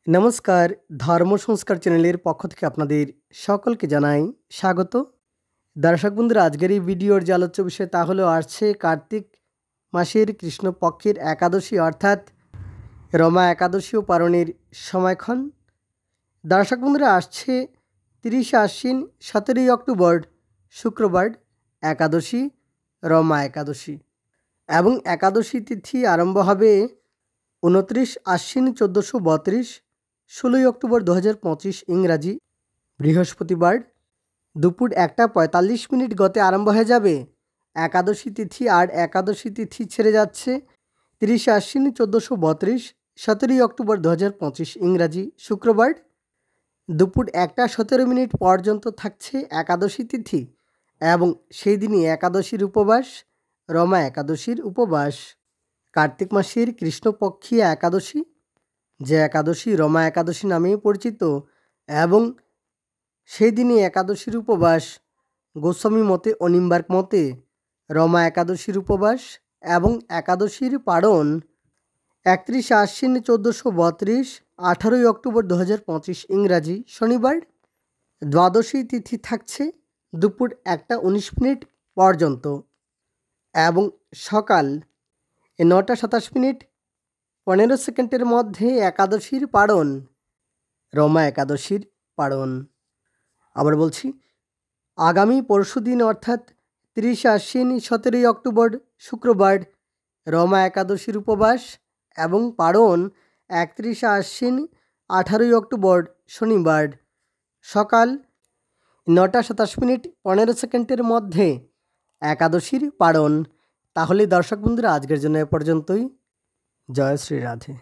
নমস্কার, ধর্ম সংস্কার চ্যানেলের পক্ষ থেকে আপনাদের সকলকে জানাই স্বাগত। দর্শক বন্ধুরা, আজকের এই ভিডিওর যে আলোচ্য বিষয় তা হলো আসছে কার্তিক মাসের কৃষ্ণপক্ষের একাদশী অর্থাৎ রমা একাদশী ও পারণের সময়ক্ষণ। দর্শক বন্ধুরা, আসছে 30 আশ্বিন 17 অক্টোবর শুক্রবার একাদশী, রমা একাদশী, এবং একাদশী তিথি আরম্ভ হবে 29 আশ্বিন 1432 16 অক্টোবর 2025 ইংরাজি বৃহস্পতিবার দুপুর 1:45 গতে আরম্ভ হয়ে যাবে একাদশী তিথি। আর একাদশী তিথি ছেড়ে যাচ্ছে 30 আশ্বিন 1432 17 অক্টোবর 2025 ইংরাজি শুক্রবার দুপুর 1:17 পর্যন্ত থাকছে একাদশী তিথি, এবং সেই দিনই একাদশীর উপবাস, রমা একাদশীর উপবাস। কার্তিক মাসের কৃষ্ণপক্ষী একাদশী, যে একাদশী রমা একাদশী নামেই পরিচিত, এবং সেই দিনই একাদশীর উপবাস। গোস্বামী মতে ও নিম্বার্ক মতে রমা একাদশীর উপবাস এবং একাদশীর পারণ 31 আশ্বিন 1432 18 অক্টোবর 2025 ইংরাজি শনিবার। দ্বাদশী তিথি থাকছে দুপুর 1:19 পর্যন্ত, এবং সকাল 9:27 15 মধ্যে একাদশীর পারণ, রমা একাদশীর পারণ। আবার বলছি, আগামী পরশুদিন অর্থাৎ 30 আশ্বিন 17 অক্টোবর শুক্রবার রমা একাদশীর উপবাস এবং পারণ 31 আশ্বিন 18 অক্টোবর শনিবার সকাল 9:27 15 মধ্যে একাদশীর পারণ। তাহলে দর্শক বন্ধুরা, আজকের জন্য এ পর্যন্তই। জয় শ্রী রাধে।